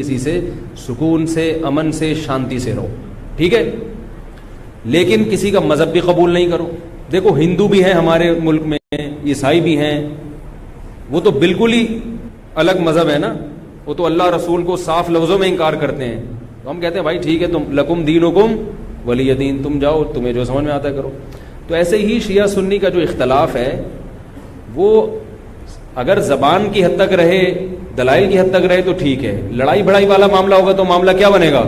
کسی سے سکون سے, امن سے, شانتی سے رہو, ٹھیک ہے, لیکن کسی کا مذہب بھی قبول نہیں کرو. دیکھو ہندو بھی ہیں ہمارے ملک میں, عیسائی بھی ہیں, وہ تو بالکل ہی الگ مذہب ہے نا, وہ تو اللہ رسول کو صاف لفظوں میں انکار کرتے ہیں. تو ہم کہتے ہیں بھائی ٹھیک ہے, تم لکم دینکم ولی دین, تم جاؤ, تمہیں جو سمجھ میں آتا ہے کرو. تو ایسے ہی شیعہ سنی کا جو اختلاف ہے وہ اگر زبان کی حد تک رہے, دلائل کی حد تک رہے تو ٹھیک ہے. لڑائی بڑائی والا معاملہ ہوگا تو معاملہ کیا بنے گا,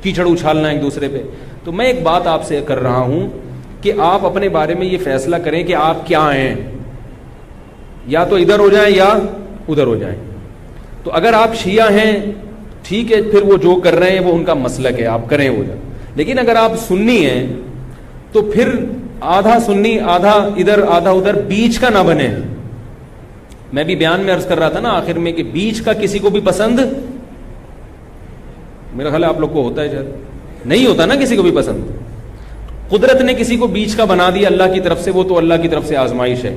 کیچڑ اچھالنا ایک دوسرے پہ. تو میں ایک بات آپ سے کر رہا ہوں کہ آپ اپنے بارے میں یہ فیصلہ کریں کہ آپ کیا ہیں, یا تو ادھر ہو جائیں یا ادھر ہو جائیں. تو اگر آپ شیعہ ہیں ٹھیک ہے, پھر وہ جو کر رہے ہیں وہ ان کا مسلک ہے, آپ کریں وہ جائیں. لیکن اگر آپ سنی ہیں تو پھر آدھا سنی آدھا ادھر آدھا ادھر, بیچ کا نہ بنے. میں بھی بیان میں عرض کر رہا تھا نا آخر میں کہ بیچ کا کسی کو بھی پسند, میرا خیال ہے آپ لوگ کو ہوتا ہے, شاید نہیں ہوتا نا کسی کو بھی پسند. قدرت نے کسی کو بیچ کا بنا دیا اللہ کی طرف سے, وہ تو اللہ کی طرف سے آزمائش ہے,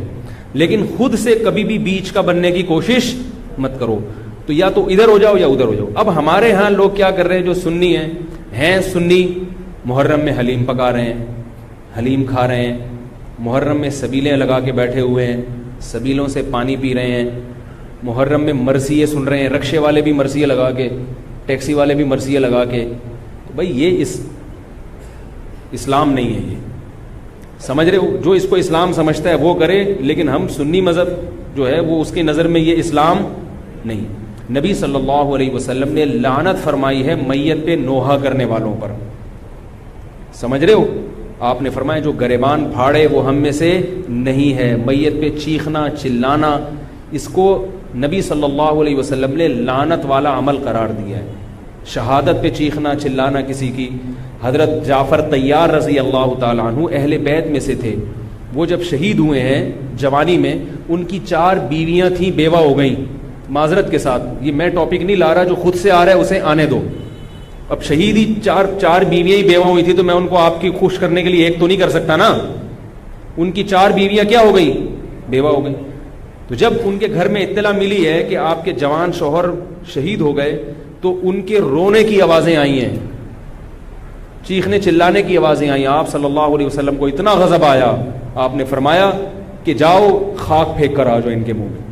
لیکن خود سے کبھی بھی بیچ کا بننے کی کوشش مت کرو. تو یا تو ادھر ہو جاؤ یا ادھر ہو جاؤ. اب ہمارے ہاں لوگ کیا کر رہے ہیں, جو سنی ہیں سنی, محرم میں حلیم پکا رہے ہیں, حلیم کھا رہے ہیں, محرم میں سبیلیں لگا کے بیٹھے ہوئے ہیں, سبیلوں سے پانی پی رہے ہیں, محرم میں مرثیے سن رہے ہیں, رکشے والے بھی مرثیے لگا کے, ٹیکسی والے بھی مرثیے لگا کے. تو بھائی یہ اسلام نہیں ہے, یہ سمجھ رہے ہو. جو اس کو اسلام سمجھتا ہے وہ کرے, لیکن ہم سنی مذہب جو ہے وہ اس کی نظر میں یہ اسلام نہیں. نبی صلی اللہ علیہ وسلم نے لعنت فرمائی ہے میت پہ نوحہ کرنے والوں پر, سمجھ رہے ہو. آپ نے فرمایا جو گریبان پھاڑے وہ ہم میں سے نہیں ہے. میت پہ چیخنا چلانا, اس کو نبی صلی اللہ علیہ وسلم نے لعنت والا عمل قرار دیا ہے. شہادت پہ چیخنا چلانا کسی کی. حضرت جعفر طیار رضی اللہ تعالیٰ عنہ اہل بیت میں سے تھے, وہ جب شہید ہوئے ہیں جوانی میں, ان کی 4 بیویاں تھیں, بیوہ ہو گئیں. معذرت کے ساتھ یہ میں ٹاپک نہیں لا رہا, جو خود سے آ رہا ہے اسے آنے دو. اب شہید ہی چار بیویاں ہی بیوہ ہوئی تھی, تو میں ان کو آپ کی خوش کرنے کے لیے ایک تو نہیں کر سکتا نا. ان کی 4 بیویاں کیا ہو گئی, بیوہ ہو گئی. تو جب ان کے گھر میں اطلاع ملی ہے کہ آپ کے جوان شوہر شہید ہو گئے, تو ان کے رونے کی آوازیں آئی ہیں, چیخنے چلانے کی آوازیں آئی. آپ صلی اللہ علیہ وسلم کو اتنا غضب آیا, آپ نے فرمایا کہ جاؤ خاک پھینک کر آ جاؤ ان کے منہ میں,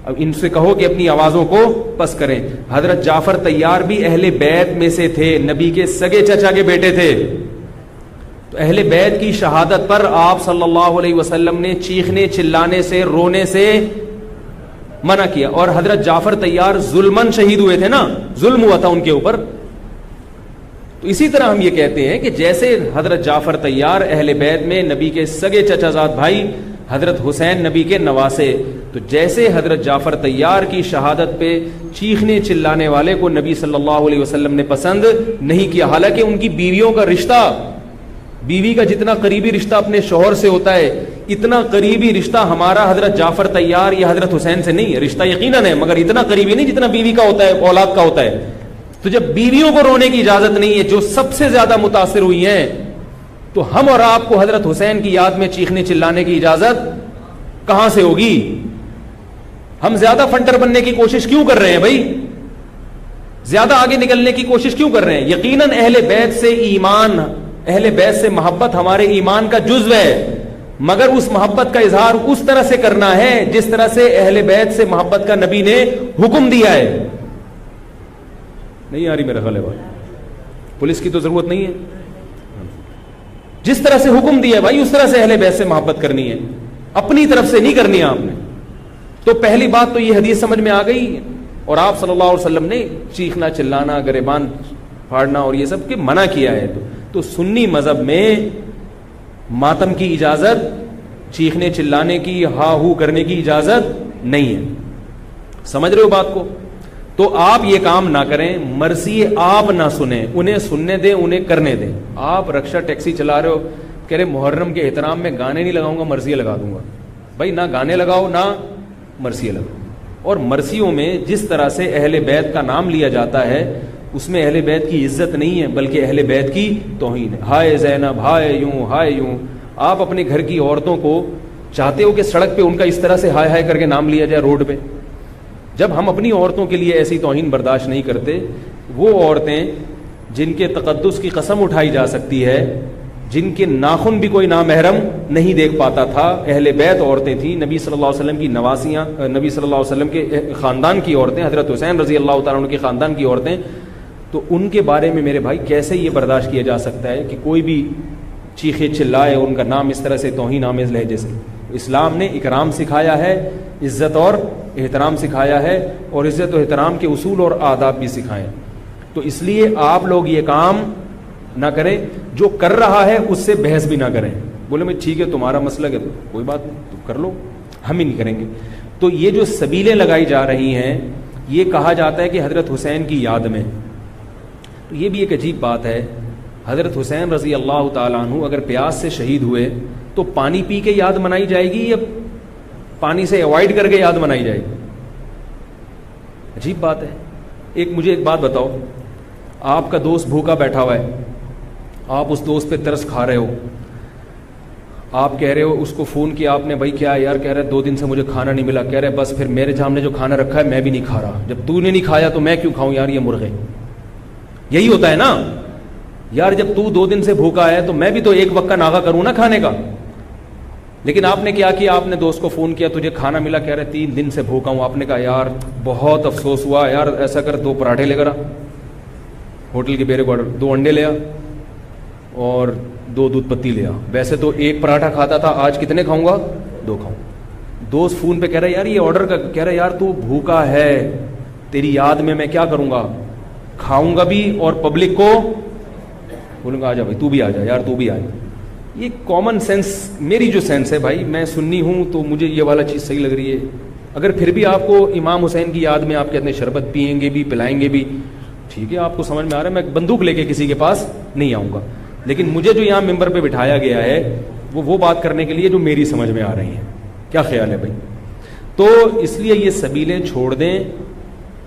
اب ان سے کہو کہ اپنی آوازوں کو پس کریں. حضرت جعفر طیار بھی اہل بیت میں سے تھے, نبی کے سگے چچا کے بیٹے تھے. تو اہل بیت کی شہادت پر آپ صلی اللہ علیہ وسلم نے چیخنے چلانے سے, رونے سے منع کیا. اور حضرت جعفر طیار ظلمن شہید ہوئے تھے نا, ظلم ہوا تھا ان کے اوپر. تو اسی طرح ہم یہ کہتے ہیں کہ جیسے حضرت جعفر طیار اہل بیت میں نبی کے سگے چچا زاد بھائی, حضرت حسین نبی کے نواسے, تو جیسے حضرت جعفر طیار کی شہادت پہ چیخنے چلانے والے کو نبی صلی اللہ علیہ وسلم نے پسند نہیں کیا. حالانکہ ان کی بیویوں کا رشتہ, بیوی کا جتنا قریبی رشتہ اپنے شوہر سے ہوتا ہے, اتنا قریبی رشتہ ہمارا حضرت جعفر طیار یا حضرت حسین سے نہیں ہے. رشتہ یقیناً ہے, مگر اتنا قریبی نہیں جتنا بیوی کا ہوتا ہے, اولاد کا ہوتا ہے. تو جب بیویوں کو رونے کی اجازت نہیں ہے, جو سب سے زیادہ متاثر ہوئی ہیں, تو ہم اور آپ کو حضرت حسین کی یاد میں چیخنے چلانے کی اجازت کہاں سے ہوگی؟ ہم زیادہ فنٹر بننے کی کوشش کیوں کر رہے ہیں بھائی, زیادہ آگے نکلنے کی کوشش کیوں کر رہے ہیں؟ یقیناً اہل بیت سے ایمان, اہل بیت سے محبت ہمارے ایمان کا جزو ہے, مگر اس محبت کا اظہار اس طرح سے کرنا ہے جس طرح سے اہل بیت سے محبت کا نبی نے حکم دیا ہے. نہیں آ رہی میرا خیال ہے بھائی, پولیس کی تو ضرورت نہیں ہے. جس طرح سے حکم دیا ہے بھائی اس طرح سے اہل بیت سے محبت کرنی ہے, اپنی طرف سے نہیں کرنی ہے آپ نے. تو پہلی بات تو یہ حدیث سمجھ میں آ گئی, اور آپ صلی اللہ علیہ وسلم نے چیخنا چلانا, گریبان پھاڑنا اور یہ سب کے منع کیا ہے. تو سنی مذہب میں ماتم کی اجازت, چیخنے چلانے کی, ہا ہو کرنے کی اجازت نہیں ہے. سمجھ رہے ہو بات کو؟ تو آپ یہ کام نہ کریں, مرثیے آپ نہ سنیں, انہیں سننے دیں, انہیں کرنے دیں. آپ رکشہ ٹیکسی چلا رہے ہو, کہہ رہے محرم کے احترام میں گانے نہیں لگاؤں گا, مرثیے لگا دوں گا. بھائی نہ گانے لگاؤ نہ مرثیے لگاؤ. اور مرثیوں میں جس طرح سے اہل بیت کا نام لیا جاتا ہے, اس میں اہل بیت کی عزت نہیں ہے بلکہ اہل بیت کی توہین ہے. ہائے زینب, ہائے یوں, ہائے یوں. آپ اپنے گھر کی عورتوں کو چاہتے ہو کہ سڑک پہ ان کا اس طرح سے ہائے ہائے کر کے نام لیا جائے روڈ پہ؟ جب ہم اپنی عورتوں کے لیے ایسی توہین برداشت نہیں کرتے، وہ عورتیں جن کے تقدس کی قسم اٹھائی جا سکتی ہے، جن کے ناخن بھی کوئی نامحرم نہیں دیکھ پاتا تھا، اہل بیت عورتیں تھیں، نبی صلی اللہ علیہ وسلم کی نواسیاں، نبی صلی اللہ علیہ وسلم کے خاندان کی عورتیں، حضرت حسین رضی اللہ تعالیٰ عنہ کے خاندان کی عورتیں، تو ان کے بارے میں میرے بھائی کیسے یہ برداشت کیا جا سکتا ہے کہ کوئی بھی چیخے چلائے ان کا نام اس طرح سے توہین آمیز لہجے سے؟ اسلام نے اکرام سکھایا ہے، عزت اور احترام سکھایا ہے، اور عزت و احترام کے اصول اور آداب بھی سکھائے ہیں. تو اس لیے آپ لوگ یہ کام نہ کریں، جو کر رہا ہے اس سے بحث بھی نہ کریں. بولے میں ٹھیک ہے تمہارا مسلک ہے تو کوئی بات نہیں، تم کر لو، ہم ہی نہیں کریں گے. تو یہ جو سبیلیں لگائی جا رہی ہیں، یہ کہا جاتا ہے کہ حضرت حسین کی یاد میں. تو یہ بھی ایک عجیب بات ہے، حضرت حسین رضی اللہ تعالیٰ عنہ اگر پیاس سے شہید ہوئے تو پانی پی کے یاد منائی جائے گی یا پانی سے اوائڈ کر کے یاد منائی جائے گی؟ عجیب بات ہے. مجھے ایک بات بتاؤ، آپ کا دوست بھوکا بیٹھا ہوا ہے، آپ اس دوست پہ ترس کھا رہے ہو، آپ کہہ رہے ہو، اس کو فون کیا آپ نے، بھائی کیا یار؟ کہہ رہے 2 دن سے مجھے کھانا نہیں ملا. کہہ رہے بس پھر میرے سامنے جو کھانا رکھا ہے میں بھی نہیں کھا رہا، جب تو نے نہیں کھایا تو میں کیوں کھاؤں یار یہ مرغے؟ یہی ہوتا ہے نا یار، جب تو 2 دن سے بھوکا ہے تو میں بھی تو ایک وقت کا ناغہ کروں نا کھانے کا. لیکن آپ نے کیا کیا؟ آپ نے دوست کو فون کیا، تجھے کھانا ملا؟ کہہ رہے 3 دن سے بھوکا ہوں. آپ نے کہا یار بہت افسوس ہوا یار، ایسا کر 2 پراٹھے لے کر آ، ہوٹل کے بیرے کو آرڈر، 2 انڈے لے آ اور 2 دودھ پتی لے آ. ویسے تو 1 پراٹھا کھاتا تھا، آج کتنے کھاؤں گا؟ 2 کھاؤں. دوست فون پہ کہہ رہا ہے یار یہ آرڈر کا، کہہ رہا ہے یار تو بھوکا ہے، تیری یاد میں کیا کروں گا؟ کھاؤں گا بھی اور پبلک کو بولوں گا آ جا بھائی تو بھی آ جا یار، تو بھی آ جا. یہ کامن سینس، میری جو سینس ہے بھائی، میں سنی ہوں تو مجھے یہ والا چیز صحیح لگ رہی ہے. اگر پھر بھی آپ کو امام حسین کی یاد میں آپ کہتے ہیں شربت پئیں گے بھی، پلائیں گے بھی، ٹھیک ہے، آپ کو سمجھ میں آ رہا ہے، میں بندوق لے کے کسی کے پاس نہیں آؤں گا. لیکن مجھے جو یہاں ممبر پہ بٹھایا گیا ہے وہ بات کرنے کے لیے جو میری سمجھ میں آ رہی ہیں. کیا خیال ہے بھائی؟ تو اس لیے یہ سبیلیں چھوڑ دیں.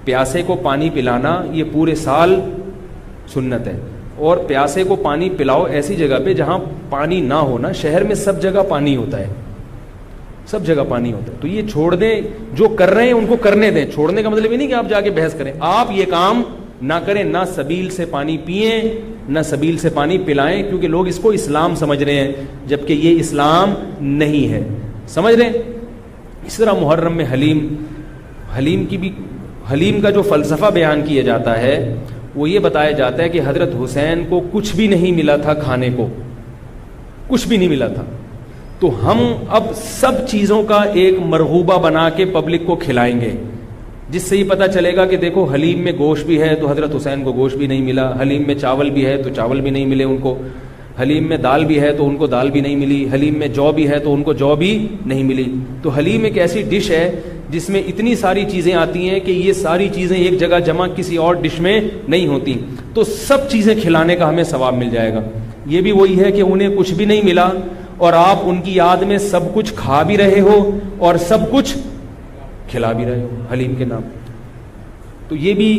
پیاسے کو پانی پلانا یہ پورے سال سنت ہے، اور پیاسے کو پانی پلاؤ ایسی جگہ پہ جہاں پانی نہ ہونا. شہر میں سب جگہ پانی ہوتا ہے، سب جگہ پانی ہوتا ہے. تو یہ چھوڑ دیں، جو کر رہے ہیں ان کو کرنے دیں. چھوڑنے کا مطلب یہ نہیں کہ آپ جا کے بحث کریں. آپ یہ کام نہ کریں، نہ سبیل سے پانی پئیں نہ سبیل سے پانی پلائیں، کیونکہ لوگ اس کو اسلام سمجھ رہے ہیں جبکہ یہ اسلام نہیں ہے. سمجھ رہے ہیں؟ اس طرح محرم میں حلیم کا جو فلسفہ بیان کیا جاتا ہے وہ یہ بتایا جاتا ہے کہ حضرت حسین کو کچھ بھی نہیں ملا تھا، کھانے کو کچھ بھی نہیں ملا تھا، تو ہم اب سب چیزوں کا ایک مرغوبہ بنا کے پبلک کو کھلائیں گے، جس سے یہ پتہ چلے گا کہ دیکھو حلیم میں گوشت بھی ہے تو حضرت حسین کو گوشت بھی نہیں ملا، حلیم میں چاول بھی ہے تو چاول بھی نہیں ملے ان کو، حلیم میں دال بھی ہے تو ان کو دال بھی نہیں ملی، حلیم میں جو بھی ہے تو ان کو جو بھی نہیں ملی. تو حلیم ایک ایسی ڈش ہے جس میں اتنی ساری چیزیں آتی ہیں کہ یہ ساری چیزیں ایک جگہ جمع کسی اور ڈش میں نہیں ہوتی. تو سب چیزیں کھلانے کا ہمیں ثواب مل جائے گا. یہ بھی وہی ہے کہ انہیں کچھ بھی نہیں ملا اور آپ ان کی یاد میں سب کچھ کھا بھی رہے ہو اور سب کچھ کھلا بھی رہے ہو حلیم کے نام. تو یہ بھی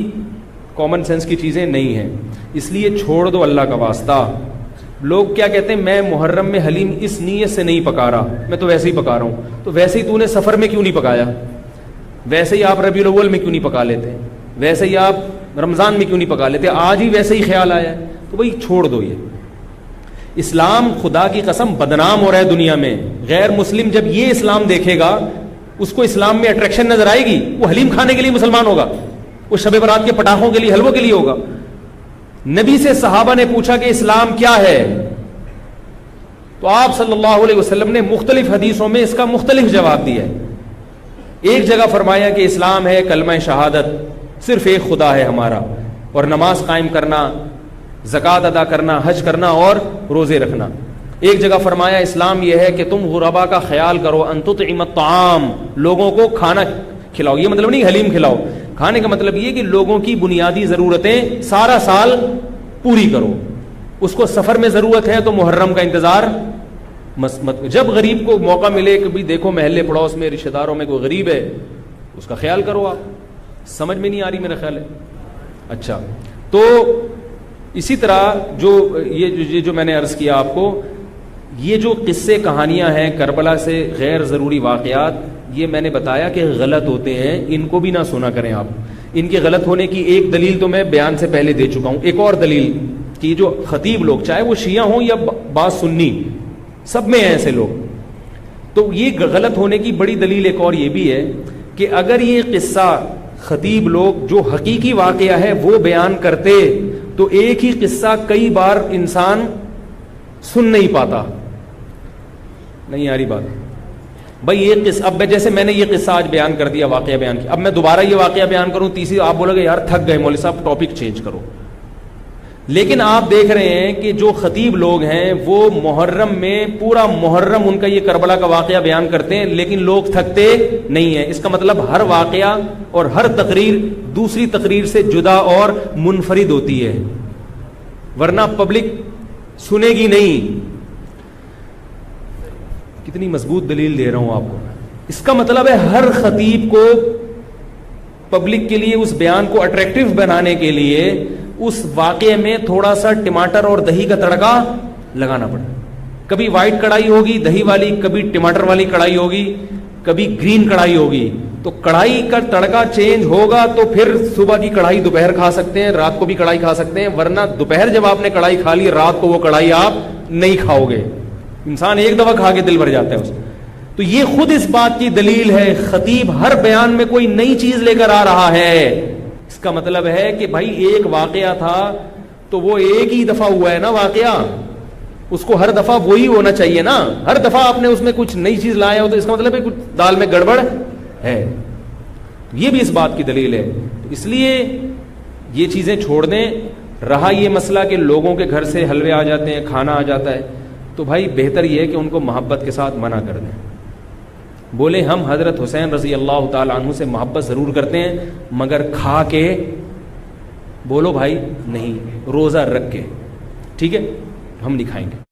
کامن سینس کی چیزیں نہیں ہیں، اس لیے چھوڑ دو اللہ کا واسطہ. لوگ کیا کہتے ہیں، میں محرم میں حلیم اس نیت سے نہیں پکا رہا، میں تو ویسے ہی پکا رہا ہوں. تو ویسے ہی تو نے سفر میں کیوں نہیں پکایا؟ ویسے ہی آپ ربیع الاول میں کیوں نہیں پکا لیتے؟ ویسے ہی آپ رمضان میں کیوں نہیں پکا لیتے؟ آج ہی ویسے ہی خیال آیا ہے. تو بھائی چھوڑ دو. یہ اسلام خدا کی قسم بدنام ہو رہا ہے دنیا میں. غیر مسلم جب یہ اسلام دیکھے گا اس کو اسلام میں اٹریکشن نظر آئے گی، وہ حلیم کھانے کے لیے مسلمان ہوگا، وہ شب برات کے پٹاخوں کے لیے، حلووں کے لیے ہوگا. نبی سے صحابہ نے پوچھا کہ اسلام کیا ہے، تو آپ صلی اللہ علیہ وسلم نے مختلف حدیثوں میں اس کا مختلف جواب دیا ہے. ایک جگہ فرمایا کہ اسلام ہے کلمہ شہادت، صرف ایک خدا ہے ہمارا، اور نماز قائم کرنا، زکوٰۃ ادا کرنا، حج کرنا اور روزے رکھنا. ایک جگہ فرمایا اسلام یہ ہے کہ تم غربا کا خیال کرو، ان تطعم الطعام، لوگوں کو کھانا کھلاؤ. یہ مطلب نہیں حلیم کھلاؤ، کھانے کا مطلب یہ کہ لوگوں کی بنیادی ضرورتیں سارا سال پوری کرو. اس کو سفر میں ضرورت ہے تو محرم کا انتظار مت. جب غریب کو موقع ملے کہ بھی دیکھو محلے پڑوس میں رشتہ داروں میں کوئی غریب ہے اس کا خیال کرو. آپ سمجھ میں نہیں آ رہی میرا خیال ہے. اچھا، تو اسی طرح جو میں نے عرض کیا آپ کو، یہ جو قصے کہانیاں ہیں کربلا سے غیر ضروری واقعات، یہ میں نے بتایا کہ غلط ہوتے ہیں، ان کو بھی نہ سنا کریں آپ. ان کے غلط ہونے کی ایک دلیل تو میں بیان سے پہلے دے چکا ہوں. ایک اور دلیل کہ جو خطیب لوگ چاہے وہ شیعہ ہوں یا بعض سنی، سب میں ہیں ایسے لوگ. تو یہ غلط ہونے کی بڑی دلیل ایک اور یہ بھی ہے کہ اگر یہ قصہ خطیب لوگ جو حقیقی واقعہ ہے وہ بیان کرتے تو ایک ہی قصہ کئی بار انسان سن نہیں پاتا. نہیں آ رہی بات بھائی؟ یہ قصہ اب جیسے میں نے یہ قصہ آج بیان کر دیا، واقعہ بیان کیا، اب میں دوبارہ یہ واقعہ بیان کروں تیسری، آپ بولو گے یار تھک گئے مولوی صاحب، ٹاپک چینج کرو. لیکن آپ دیکھ رہے ہیں کہ جو خطیب لوگ ہیں وہ محرم میں پورا محرم ان کا یہ کربلا کا واقعہ بیان کرتے ہیں، لیکن لوگ تھکتے نہیں ہیں. اس کا مطلب ہر واقعہ اور ہر تقریر دوسری تقریر سے جدا اور منفرد ہوتی ہے، ورنہ پبلک سنے گی نہیں. کتنی مضبوط دلیل دے رہا ہوں آپ کو. اس کا مطلب ہے ہر خطیب کو پبلک کے لیے اس بیان کو اٹریکٹیو بنانے کے لیے اس واقعے میں تھوڑا سا ٹماٹر اور دہی کا تڑکا لگانا پڑا. کبھی وائٹ کڑھائی ہوگی دہی والی، کبھی ٹماٹر والی کڑھائی ہوگی، کبھی گرین کڑھائی ہوگی. تو کڑھائی کا تڑکا چینج ہوگا تو پھر صبح کی کڑھائی دوپہر کھا سکتے ہیں، رات کو بھی کڑھائی کھا سکتے ہیں، ورنہ دوپہر جب آپ نے کڑھائی کھا لی رات کو وہ کڑھائی آپ نہیں کھاؤ گے. انسان ایک دفعہ کھا کے دل بھر جاتا ہے اس. تو یہ خود اس بات کی دلیل ہے خطیب ہر بیان میں کوئی نئی چیز لے کر آ رہا ہے. اس کا مطلب ہے کہ بھائی ایک واقعہ تھا تو وہ ایک ہی دفعہ ہوا ہے نا واقعہ، اس کو ہر دفعہ وہی ہونا چاہیے نا. ہر دفعہ آپ نے اس میں کچھ نئی چیز لایا ہو تو اس کا مطلب ہے کچھ دال میں گڑبڑ ہے. یہ بھی اس بات کی دلیل ہے. اس لیے یہ چیزیں چھوڑ دیں. رہا یہ مسئلہ کہ لوگوں کے گھر سے حلوے آ جاتے ہیں، کھانا آ جاتا ہے، تو بھائی بہتر یہ ہے کہ ان کو محبت کے ساتھ منع کر دیں. بولے ہم حضرت حسین رضی اللہ تعالی عنہ سے محبت ضرور کرتے ہیں مگر کھا کے بولو بھائی نہیں، روزہ رکھ کے. ٹھیک ہے، ہم نہیں کھائیں گے.